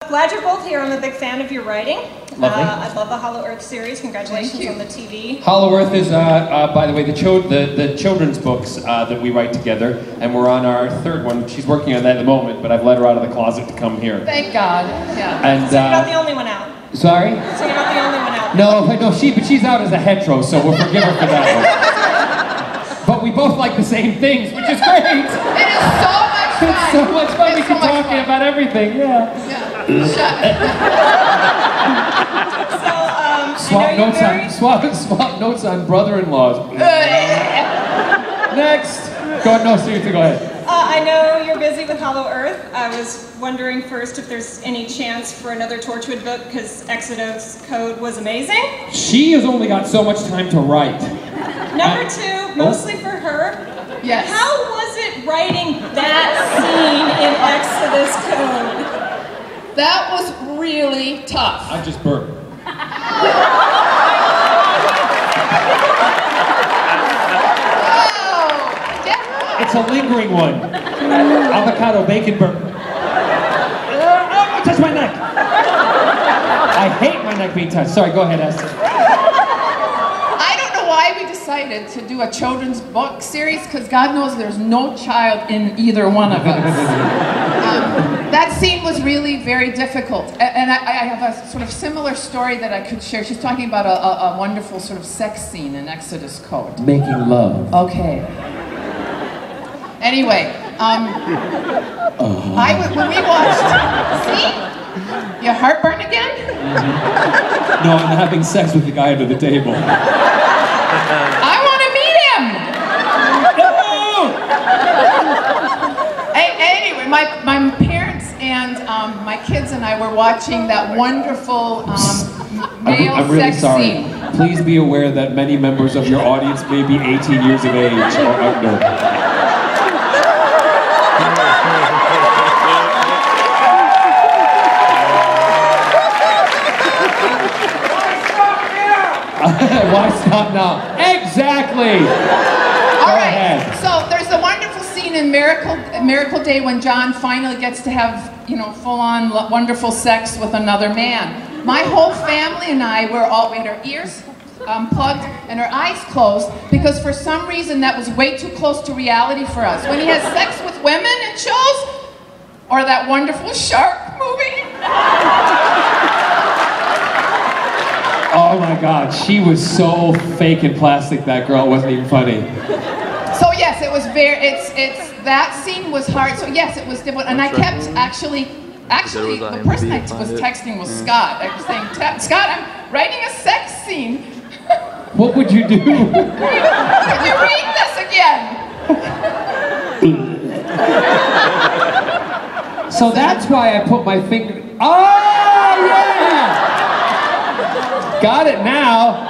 Glad you're both here. I'm a big fan of your writing. Lovely. I love the Hollow Earth series. Congratulations on the TV. Hollow Earth is, by the way, the children's books that we write together, and we're on our third one. She's working on that at the moment, but I've let her out of the closet to come here. Thank God. Yeah. And, so you're not the only one out. Sorry? So you're not the only one out. No, but she's out as a hetero, so we'll forgive her for that one. But we both like the same things, which is great. It is so much fun. It's so much fun. We can talk about everything. Yeah. Swap notes on brother-in-laws. Next. Go ahead. No, seriously, go ahead. I know you're busy with Hollow Earth. I was wondering first if there's any chance for another Torchwood book, because Exodus Code was amazing. She has only got so much time to write. Number two, mostly for her. Yes. How was it writing that scene in Exodus Code? That was really tough. I just burped. It's a lingering one. Avocado bacon burp. Oh, touch my neck. I hate my neck being touched. Sorry, go ahead, Esther. I don't know why we decided to do a children's book series, because God knows there's no child in either one of us. That scene was really very difficult. And I have a sort of similar story that I could share. She's talking about a wonderful sort of sex scene in Exodus Code. Making love. Okay. Anyway, when we watched, see? Your heartburn again? Mm-hmm. No, I'm having sex with the guy under the table. I want to meet him! No! Anyway, my parents and my kids and I were watching that wonderful male I'm really sex sorry. scene. Please be aware that many members of your audience may be 18 years of age or under. Why stop now? Exactly! All right, so there's a wonderful scene in Miracle Day when John finally gets to have, full-on wonderful sex with another man. My whole family and I we had our ears plugged and our eyes closed, because for some reason that was way too close to reality for us. When he has sex with women in shows, or that wonderful shark movie. Oh my God, she was so fake and plastic, that girl. It wasn't even funny. So yes, it was that scene was hard. So yes, it was difficult. And I kept actually, the person I was texting was Scott. I was saying, Scott, I'm writing a sex scene. What would you do? Could you read this again? So that's why I put my finger. Oh yeah! Got it now.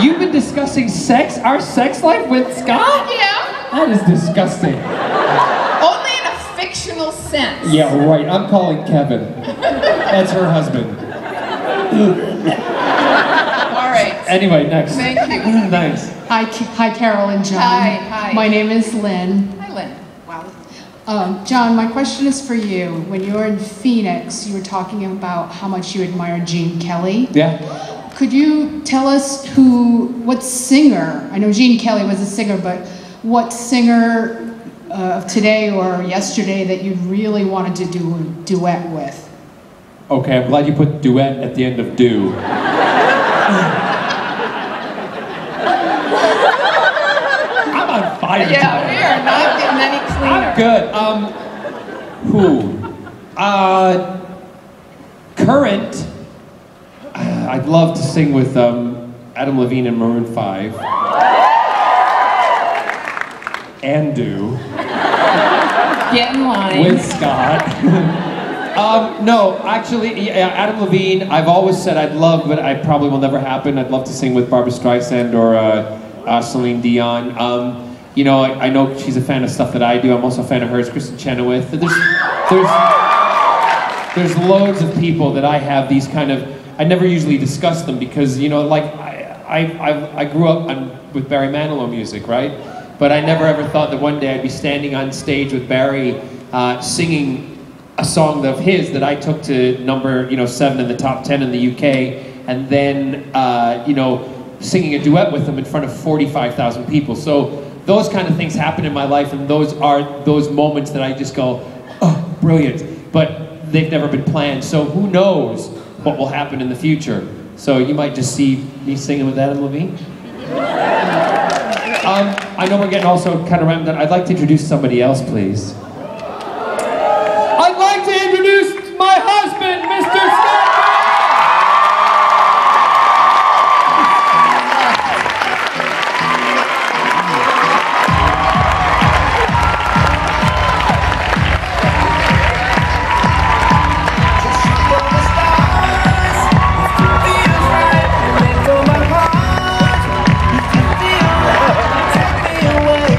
You've been discussing sex, our sex life with Scott? Yeah. That is disgusting. Only in a fictional sense. Yeah, right. I'm calling Kevin. That's her husband. All right. Anyway, next. Thank you. Thanks. Hi, Carol and John. Hi. My name is Lynn. Hi, Lynn. Wow. John, my question is for you. When you were in Phoenix, you were talking about how much you admire Gene Kelly. Yeah. Could you tell us what singer, I know Gene Kelly was a singer, but what singer of today or yesterday that you really wanted to do a duet with? Okay, I'm glad you put duet at the end of do. I'm on fire. Yeah, we are not getting any cleaner. I'm good. Current. I'd love to sing with Adam Levine and Maroon 5. And do. Get in line. With Scott. No, actually, yeah, Adam Levine, I've always said I'd love, but it probably will never happen. I'd love to sing with Barbra Streisand or Celine Dion. I know she's a fan of stuff that I do. I'm also a fan of hers, Kristen Chenoweth. There's loads of people that I have these kind of, I never usually discuss them because, I grew up with Barry Manilow music, right? But I never ever thought that one day I'd be standing on stage with Barry singing a song of his that I took to number 7 in the top 10 in the UK, and then singing a duet with him in front of 45,000 people. So those kind of things happen in my life, and those are those moments that I just go, oh, brilliant. But they've never been planned, so who knows what will happen in the future. So you might just see me singing with Adam Levine. I know we're getting also kind of around. I'd like to introduce somebody else, please. I'd like to introduce my husband, Mr. Scott.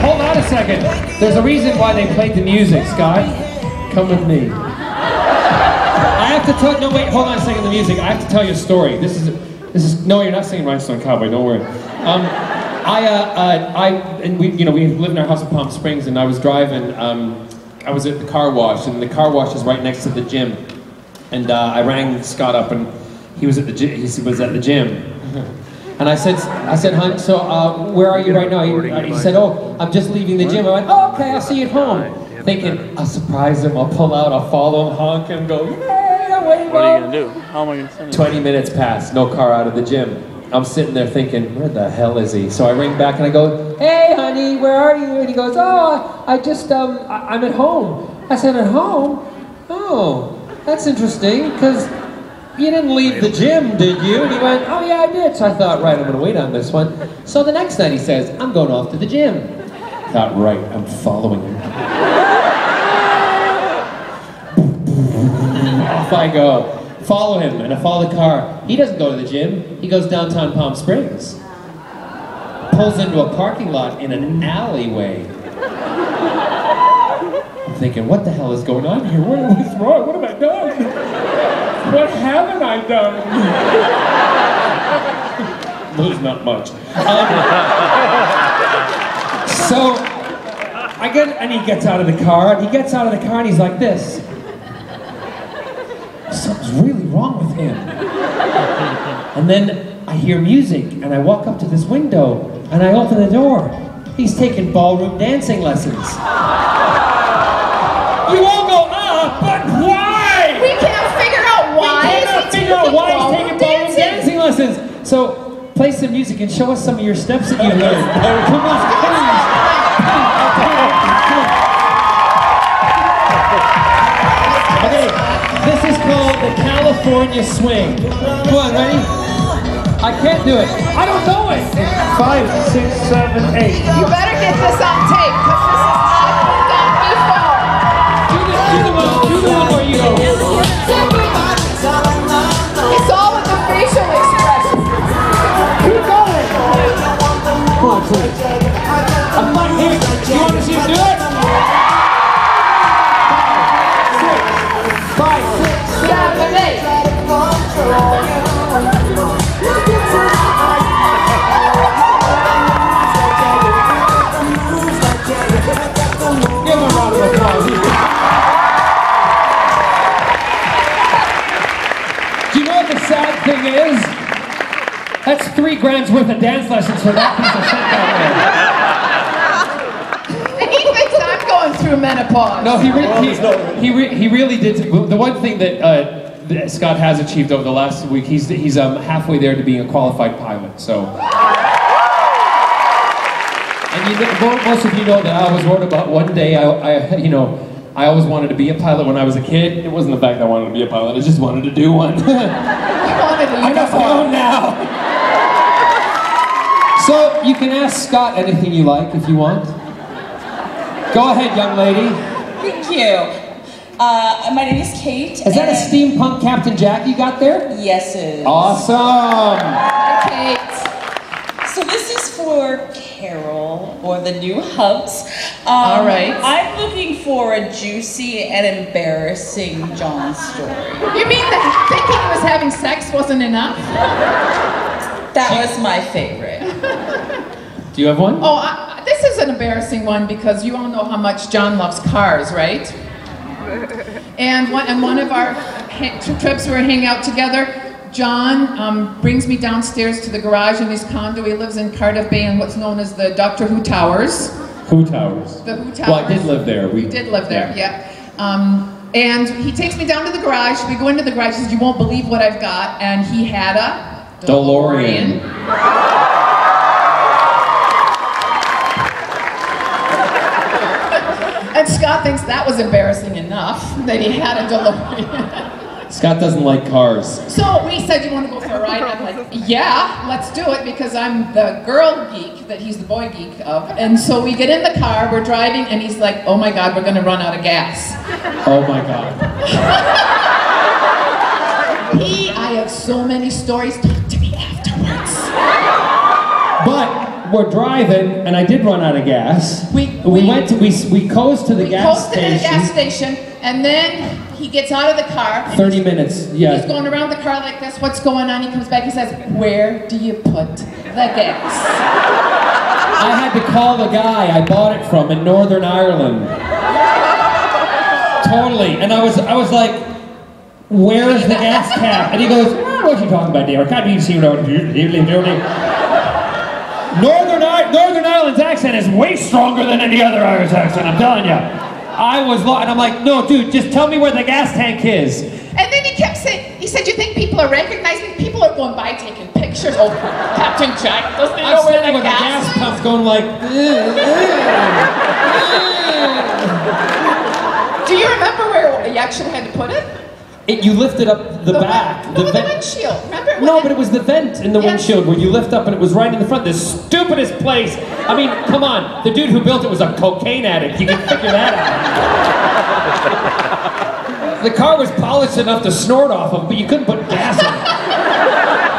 Hold on a second. There's a reason why they played the music, Scott. Come with me. I have to tell. No, wait. Hold on a second. The music. I have to tell you a story. This is. No, you're not singing Rhinestone Cowboy. Don't worry. We lived in our house in Palm Springs, and I was driving. I was at the car wash, and the car wash is right next to the gym. And I rang Scott up, and he was at the gym. He was at the gym. And I said, hon, so where are you right now? He said, oh, I'm just leaving the gym. I went, oh, okay, I'll see you at home. Thinking, I'll surprise him, I'll pull out, I'll follow him, honk and go, yeah, wave. What are you gonna do? How am I gonna send it? 20 minutes passed, no car out of the gym. I'm sitting there thinking, where the hell is he? So I ring back and I go, hey, honey, where are you? And he goes, oh, I'm at home. I said, at home? Oh, that's interesting, because you didn't leave the gym, did you? And he went, oh yeah, I did. So I thought, right, I'm going to wait on this one. So the next night he says, I'm going off to the gym. I thought, right, I'm following him. Off I go. Follow him, and I follow the car. He doesn't go to the gym. He goes downtown Palm Springs. Pulls into a parking lot in an alleyway. I'm thinking, what the hell is going on here? What's wrong? What have I done? What haven't I done? Well, there's not much. So and he gets out of the car, and he's like this. Something's really wrong with him. And then I hear music, and I walk up to this window, and I open the door. He's taking ballroom dancing lessons. You all go, but why? We can't figure out why. We cannot figure out why he's taking ballroom dancing lessons. So, play some music and show us some of your steps that you learned. Come on, please. Okay, this is called the California Swing. Come on, ready? I can't do it. I don't know it. 5, 6, 7, 8. You better get this on tape, because this is not done before. Do the one where you go. It's all with the facial expression. Keep going. Come on, please. I'm not here. Do you want to see him do it? 5, 6, 7, 8. Give him a round of applause. Do you know what the sad thing is? That's $3 worth of dance lessons for that piece of shit down there. And he thinks I'm going through menopause. No, he really did. The one thing that Scott has achieved over the last week, he's halfway there to being a qualified pilot. So, and most of you know that I always wrote about one day. I always wanted to be a pilot when I was a kid. It wasn't the fact that I wanted to be a pilot. I just wanted to do one. I got my own now. So you can ask Scott anything you like if you want. Go ahead, young lady. Thank you. My name is Kate. Is that a steampunk Captain Jack you got there? Yes, it is. Awesome. Kate. So this is for Carol, or the new hubs. All right. I'm looking for a juicy and embarrassing John story. You mean that thinking he was having sex wasn't enough? That was my favorite. Do you have one? Oh, this is an embarrassing one because you all know how much John loves cars, right? And on one of our trips we were hanging out together, John brings me downstairs to the garage in his condo. He lives in Cardiff Bay in what's known as the Doctor Who Towers. Who Towers? The Who Towers. Well, I did live there. We did live there, yeah. And he takes me down to the garage. We go into the garage. He says, "You won't believe what I've got." And he had a DeLorean. And Scott thinks that was embarrassing enough that he had a DeLorean. Scott doesn't like cars. So we said, "You want to go for a ride?" I'm like, "Yeah, let's do it," because I'm the girl geek that he's the boy geek of. And so we get in the car, we're driving, and he's like, "Oh my God, we're going to run out of gas." Oh my God. I have so many stories. Talk to me afterwards. But we're driving, and I did run out of gas. We coast to the gas station, and then he gets out of the car. 30 minutes, yeah. He's going around the car like this. What's going on? He comes back. He says, "Where do you put the gas?" I had to call the guy I bought it from in Northern Ireland. Totally, and I was like, "Where's the gas cap?" And he goes, "What are you talking about, dear? I can't even see Northern Ireland's accent is way stronger than any other Irish accent, I'm telling you." I was lost, and I'm like, "No, dude, just tell me where the gas tank is." And then he kept saying, he said, "You think people are recognizing? People are going by taking pictures." Oh, Captain Jack doesn't know where the gas pump's going like. Do you remember where you actually had to put it? You lifted up the back. The windshield. Remember? No, but it was the vent in the windshield where you lift up and it was right in the front. The stupidest place. I mean, come on. The dude who built it was a cocaine addict. You can figure that out. The car was polished enough to snort off of, but you couldn't put gas in it.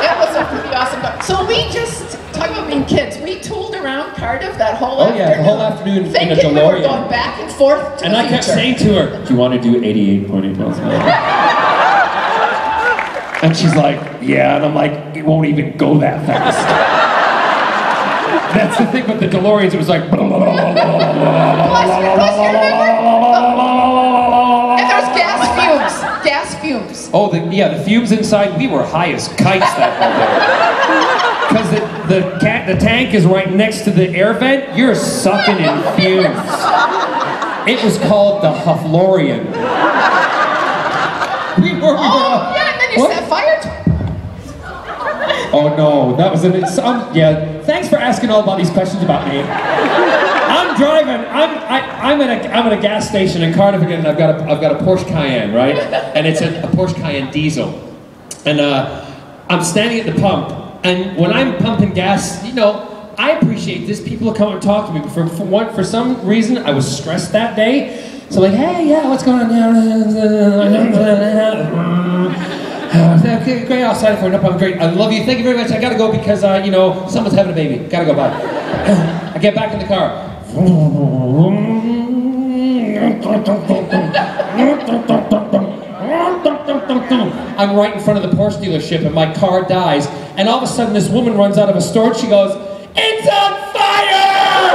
It was a pretty awesome car. So we just, talk about being kids, we tooled around Cardiff that whole afternoon. Oh yeah, the whole afternoon in a DeLorean. We were going back and forth to the future. And I kept saying to her, "Do you want to do 88.8 miles an hour?" And she's like, "Yeah," and I'm like, "It won't even go that fast." That's the thing with the DeLoreans, it was like... And there's gas fumes. Oh, the fumes inside, we were high as kites that whole day. Because the tank is right next to the air vent, you're sucking in fumes. It was called the Hufflorian. Yeah, and then you set fire to it. Oh no, that was yeah. Thanks for asking all about these questions about me. I'm driving. I'm at a gas station in Cardiff again, and I've got a Porsche Cayenne, right? And it's a Porsche Cayenne diesel. And I'm standing at the pump, and when I'm pumping gas, you know, I appreciate this. People come and talk to me. But for some reason, I was stressed that day. So like, "Hey, yeah, what's going on now?" "Okay, great, I'll sign up for it, no problem, great. I love you, thank you very much, I gotta go because, you know, someone's having a baby. Gotta go, bye." I get back in the car. I'm right in front of the Porsche dealership and my car dies. And all of a sudden this woman runs out of a storage, she goes, "It's on fire!"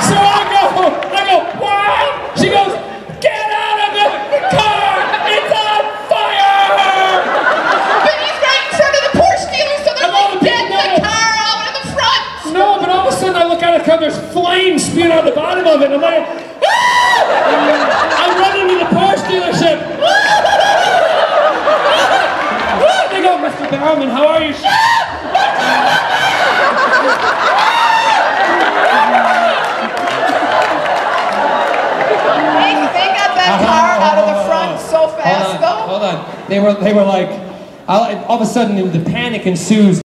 So I go, "What?" She goes, "Get out of the car! It's on fire!" But he's right in front of the Porsche dealer, so they're like, "Get the car out of the front!" No, but all of a sudden I look out of the car, there's flames spewing out the bottom of it, and I'm like, "Ah!" I run into the Porsche dealership. They go, "Mr. Barrowman, how are you?" They got that car out of the front so fast, though. Hold on. They were like, all of a sudden the panic ensues.